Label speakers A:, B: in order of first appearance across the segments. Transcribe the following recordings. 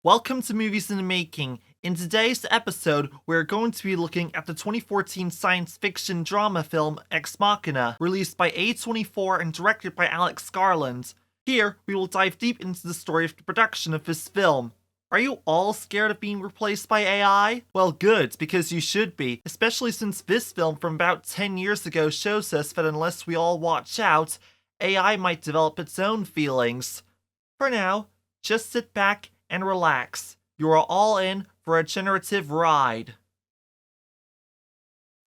A: Welcome to Movies in the Making. In today's episode, we're going to be looking at the 2014 science fiction drama film Ex Machina, released by A24 and directed by Alex Garland. Here, we will dive deep into the story of the production of this film. Are you all scared of being replaced by AI? Well, good, because you should be, especially since this film from about 10 years ago shows us that unless we all watch out, AI might develop its own feelings. For now, just sit back and relax. You are all in for a generative ride.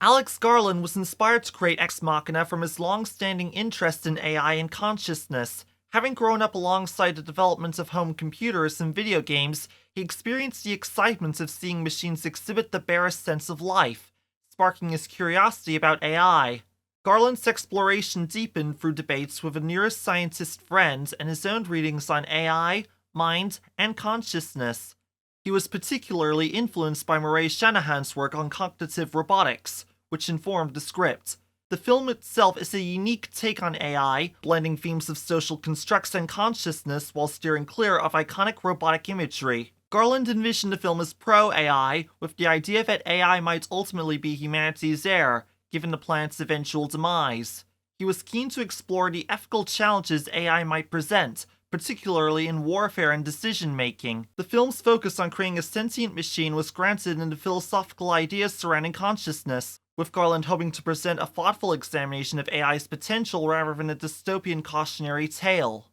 A: Alex Garland was inspired to create Ex Machina from his long-standing interest in AI and consciousness. Having grown up alongside the development of home computers and video games, he experienced the excitement of seeing machines exhibit the barest sense of life, sparking his curiosity about AI. Garland's exploration deepened through debates with a neuroscientist friend and his own readings on AI, mind, and consciousness. He was particularly influenced by Murray Shanahan's work on cognitive robotics, which informed the script. The film itself is a unique take on AI, blending themes of social constructs and consciousness while steering clear of iconic robotic imagery. Garland envisioned the film as pro-AI, with the idea that AI might ultimately be humanity's heir, given the planet's eventual demise. He was keen to explore the ethical challenges AI might present, particularly in warfare and decision-making. The film's focus on creating a sentient machine was grounded in the philosophical ideas surrounding consciousness, with Garland hoping to present a thoughtful examination of AI's potential rather than a dystopian cautionary tale.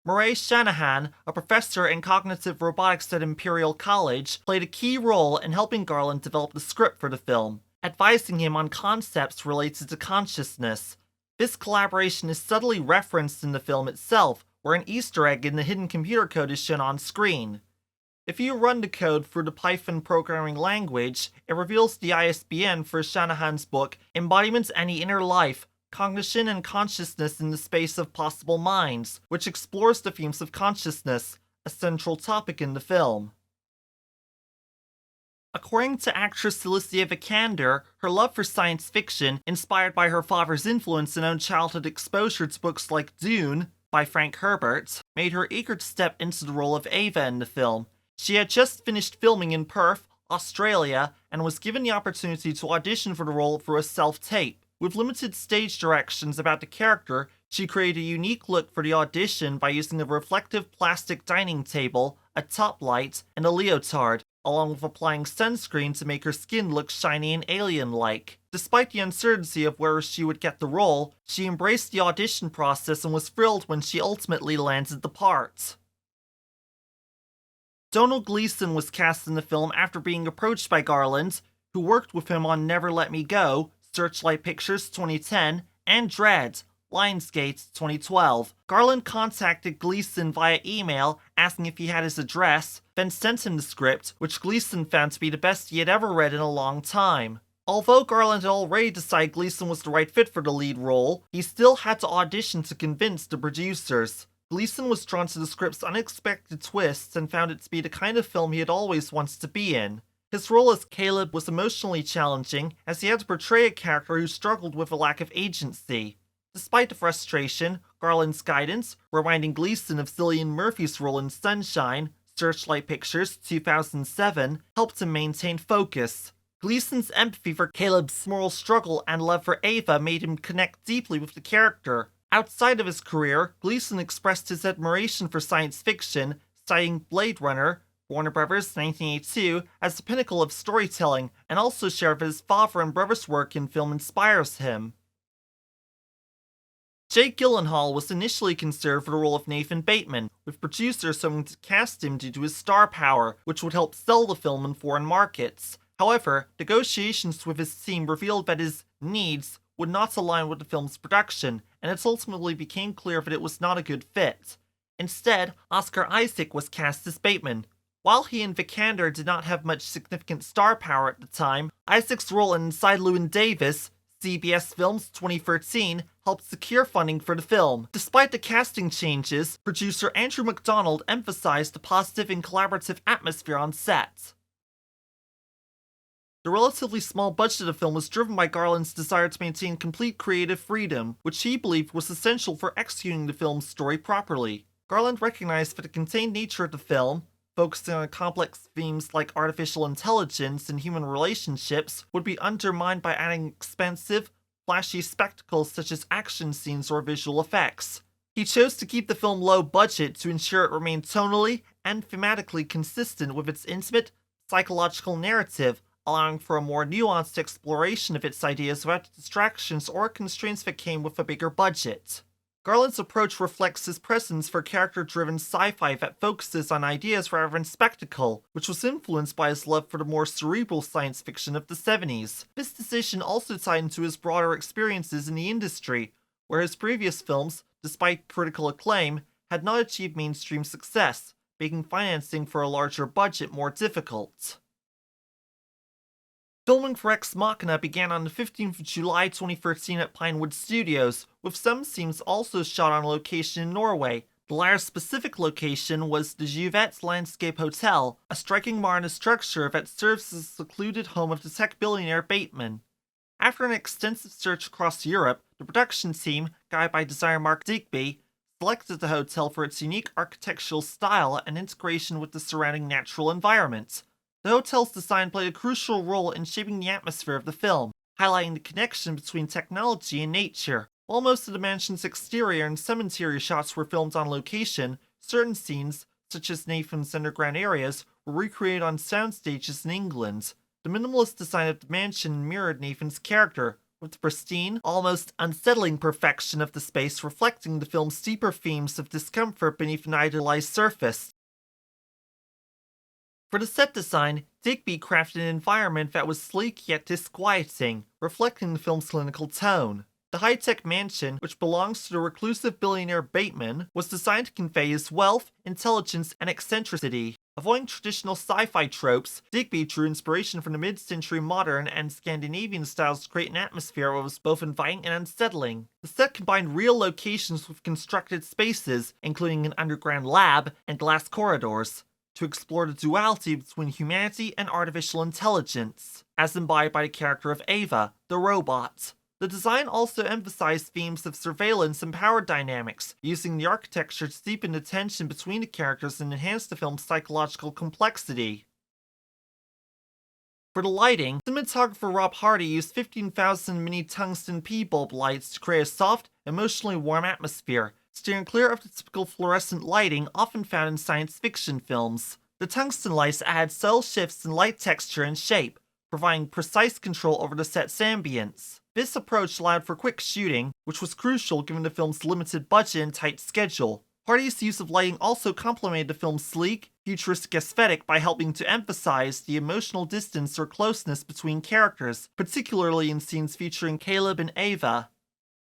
A: Murray Shanahan, a professor in cognitive robotics at Imperial College, played a key role in helping Garland develop the script for the film, advising him on concepts related to consciousness. This collaboration is subtly referenced in the film itself, where an Easter egg in the hidden computer code is shown on screen. If you run the code through the Python programming language, it reveals the ISBN for Shanahan's book, Embodiments and the Inner Life, Cognition and Consciousness in the Space of Possible Minds, which explores the themes of consciousness, a central topic in the film. According to actress Alicia Vikander, her love for science fiction, inspired by her father's influence and own childhood exposure to books like Dune by Frank Herbert, made her eager to step into the role of Ava in the film. She had just finished filming in Perth, Australia, and was given the opportunity to audition for the role through a self-tape. With limited stage directions about the character, she created a unique look for the audition by using a reflective plastic dining table, a top light, and a leotard, along with applying sunscreen to make her skin look shiny and alien-like. Despite the uncertainty of where she would get the role, she embraced the audition process and was thrilled when she ultimately landed the part. Domhnall Gleeson was cast in the film after being approached by Garland, who worked with him on Never Let Me Go, Searchlight Pictures 2010, and Dread, Lionsgate 2012. Garland contacted Gleeson via email asking if he had his address, then sent him the script, which Gleeson found to be the best he had ever read in a long time. Although Garland had already decided Gleeson was the right fit for the lead role, he still had to audition to convince the producers. Gleeson was drawn to the script's unexpected twists and found it to be the kind of film he had always wanted to be in. His role as Caleb was emotionally challenging, as he had to portray a character who struggled with a lack of agency. Despite the frustration, Garland's guidance, reminding Gleeson of Cillian Murphy's role in Sunshine, Searchlight Pictures 2007, helped him maintain focus. Gleeson's empathy for Caleb's moral struggle and love for Ava made him connect deeply with the character. Outside of his career, Gleeson expressed his admiration for science fiction, citing Blade Runner, Warner Bros. 1982, as the pinnacle of storytelling, and also shared that his father and brother's work in film inspires him. Jake Gyllenhaal was initially considered for the role of Nathan Bateman, with producers hoping to cast him due to his star power, which would help sell the film in foreign markets. However, negotiations with his team revealed that his needs would not align with the film's production, and it ultimately became clear that it was not a good fit. Instead, Oscar Isaac was cast as Bateman. While he and Vikander did not have much significant star power at the time, Isaac's role in Inside Llewyn Davis, CBS Films 2013, helped secure funding for the film. Despite the casting changes, producer Andrew McDonald emphasized the positive and collaborative atmosphere on set. The relatively small budget of the film was driven by Garland's desire to maintain complete creative freedom, which he believed was essential for executing the film's story properly. Garland recognized that the contained nature of the film, focusing on complex themes like artificial intelligence and human relationships, would be undermined by adding expensive, flashy spectacles such as action scenes or visual effects. He chose to keep the film low budget to ensure it remained tonally and thematically consistent with its intimate, psychological narrative, allowing for a more nuanced exploration of its ideas without the distractions or constraints that came with a bigger budget. Garland's approach reflects his presence for character-driven sci-fi that focuses on ideas rather than spectacle, which was influenced by his love for the more cerebral science fiction of the 70s. This decision also tied into his broader experiences in the industry, where his previous films, despite critical acclaim, had not achieved mainstream success, making financing for a larger budget more difficult. Filming for Ex Machina began on the 15th of July 2013 at Pinewood Studios, with some scenes also shot on location in Norway. The latter specific location was the Juvet Landscape Hotel, a striking modern structure that serves as a secluded home of the tech billionaire Bateman. After an extensive search across Europe, the production team, guided by designer Mark Digby, selected the hotel for its unique architectural style and integration with the surrounding natural environment. The hotel's design played a crucial role in shaping the atmosphere of the film, highlighting the connection between technology and nature. While most of the mansion's exterior and some interior shots were filmed on location, certain scenes, such as Nathan's underground areas, were recreated on sound stages in England. The minimalist design of the mansion mirrored Nathan's character, with the pristine, almost unsettling perfection of the space reflecting the film's deeper themes of discomfort beneath an idealized surface. For the set design, Digby crafted an environment that was sleek yet disquieting, reflecting the film's clinical tone. The high-tech mansion, which belongs to the reclusive billionaire Bateman, was designed to convey his wealth, intelligence, and eccentricity. Avoiding traditional sci-fi tropes, Digby drew inspiration from the mid-century modern and Scandinavian styles to create an atmosphere that was both inviting and unsettling. The set combined real locations with constructed spaces, including an underground lab and glass corridors, to explore the duality between humanity and artificial intelligence, as embodied by the character of Ava, the robot. The design also emphasized themes of surveillance and power dynamics, using the architecture to deepen the tension between the characters and enhance the film's psychological complexity. For the lighting, cinematographer Rob Hardy used 15,000 mini tungsten P-bulb lights to create a soft, emotionally warm atmosphere, steering clear of the typical fluorescent lighting often found in science fiction films. The tungsten lights add subtle shifts in light texture and shape, providing precise control over the set's ambience. This approach allowed for quick shooting, which was crucial given the film's limited budget and tight schedule. Hardy's use of lighting also complemented the film's sleek, futuristic aesthetic by helping to emphasize the emotional distance or closeness between characters, particularly in scenes featuring Caleb and Ava.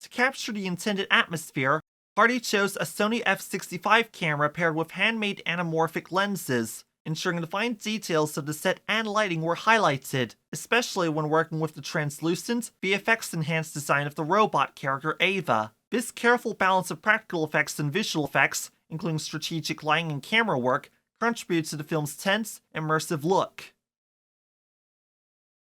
A: To capture the intended atmosphere, Hardy chose a Sony f/65 camera paired with handmade anamorphic lenses, ensuring the fine details of the set and lighting were highlighted, especially when working with the translucent, VFX-enhanced design of the robot character Ava. This careful balance of practical effects and visual effects, including strategic lighting and camera work, contributed to the film's tense, immersive look.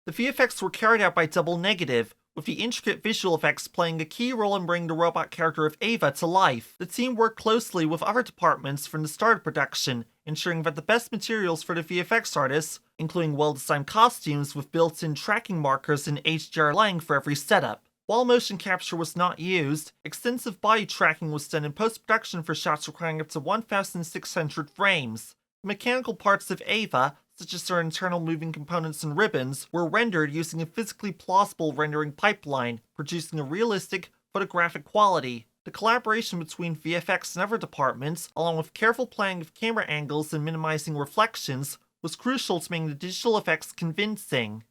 A: The VFX were carried out by Double Negative, with the intricate visual effects playing a key role in bringing the robot character of Ava to life. The team worked closely with other departments from the start of production, ensuring that the best materials for the VFX artists, including well-designed costumes with built-in tracking markers and HDR lighting for every setup. While motion capture was not used, extensive body tracking was done in post-production for shots requiring up to 1,600 frames. The mechanical parts of Ava, such as her internal moving components and ribbons, were rendered using a physically plausible rendering pipeline, producing a realistic, photographic quality. The collaboration between VFX and other departments, along with careful planning of camera angles and minimizing reflections, was crucial to making the digital effects convincing.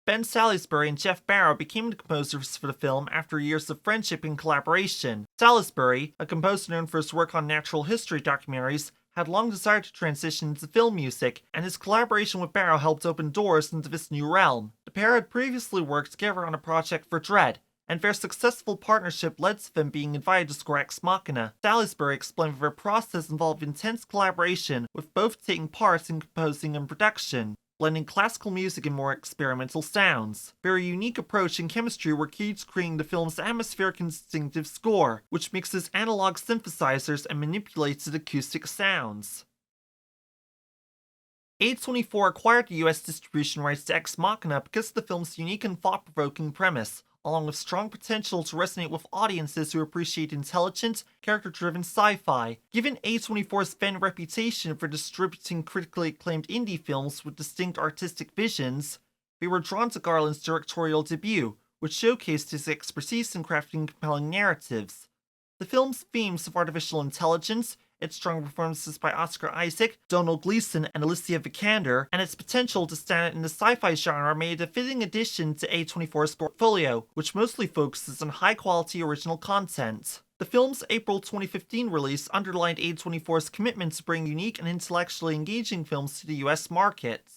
A: Ben Salisbury and Jeff Barrow became the composers for the film after years of friendship and collaboration. Salisbury, a composer known for his work on natural history documentaries, had long desired to transition into film music, and his collaboration with Barrow helped open doors into this new realm. The pair had previously worked together on a project for Dread, and their successful partnership led to them being invited to score Ex Machina. Salisbury explained that their process involved intense collaboration, with both taking part in composing and production. blending classical music and more experimental sounds. Very unique approach and chemistry were key to creating the film's atmospheric and distinctive score, which mixes analog synthesizers and manipulates acoustic sounds. A24 acquired the US distribution rights to Ex Machina because of the film's unique and thought-provoking premise, along with strong potential to resonate with audiences who appreciate intelligent, character-driven sci-fi. Given A24's fan reputation for distributing critically acclaimed indie films with distinct artistic visions, they were drawn to Garland's directorial debut, which showcased his expertise in crafting compelling narratives. The film's themes of artificial intelligence, its strong performances by Oscar Isaac, Donald Gleason, and Alicia Vikander, and its potential to stand out in the sci-fi genre made it a fitting addition to A24's portfolio, which mostly focuses on high-quality original content. The film's April 2015 release underlined A24's commitment to bring unique and intellectually engaging films to the US market.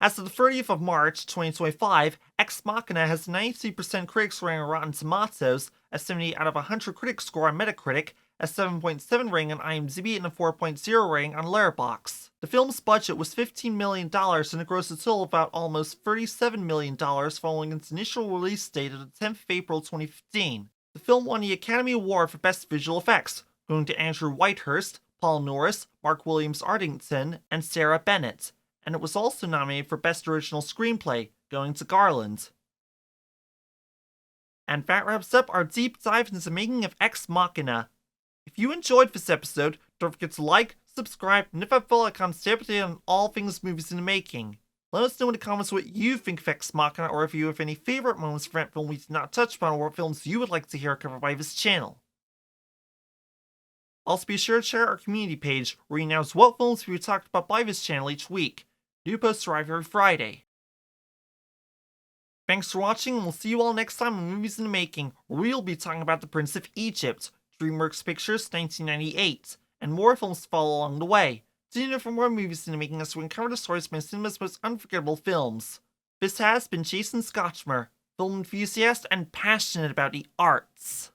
A: As of the 30th of March 2025, Ex Machina has a 92% critics rating on Rotten Tomatoes, a 70 out of 100 critic score on Metacritic, a 7.7 rating on IMDb, and a 4.0 rating on Letterboxd. The film's budget was $15 million and it grossed a total of about almost $37 million following its initial release date of the 10th of April 2015. The film won the Academy Award for Best Visual Effects, going to Andrew Whitehurst, Paul Norris, Mark Williams Ardington, and Sarah Bennett, and it was also nominated for Best Original Screenplay, going to Garland. And that wraps up our deep dive into the making of Ex Machina. If you enjoyed this episode, don't forget to like, subscribe, and if I feel like I'm stay updated on all things movies in the making. Let us know in the comments what you think of Ex Machina, or if you have any favorite moments from that film we did not touch upon, or what films you would like to hear covered by this channel. Also be sure to share our community page, where we announce what films we talked about by this channel each week. New posts arrive every Friday. Thanks for watching, and we'll see you all next time on Movies in the Making, where we'll be talking about The Prince of Egypt, DreamWorks Pictures 1998, and more films to follow along the way. Tune in for more Movies in the Making as we uncover the stories behind cinema's most unforgettable films. This has been Jason Scotchmer, film enthusiast and passionate about the arts.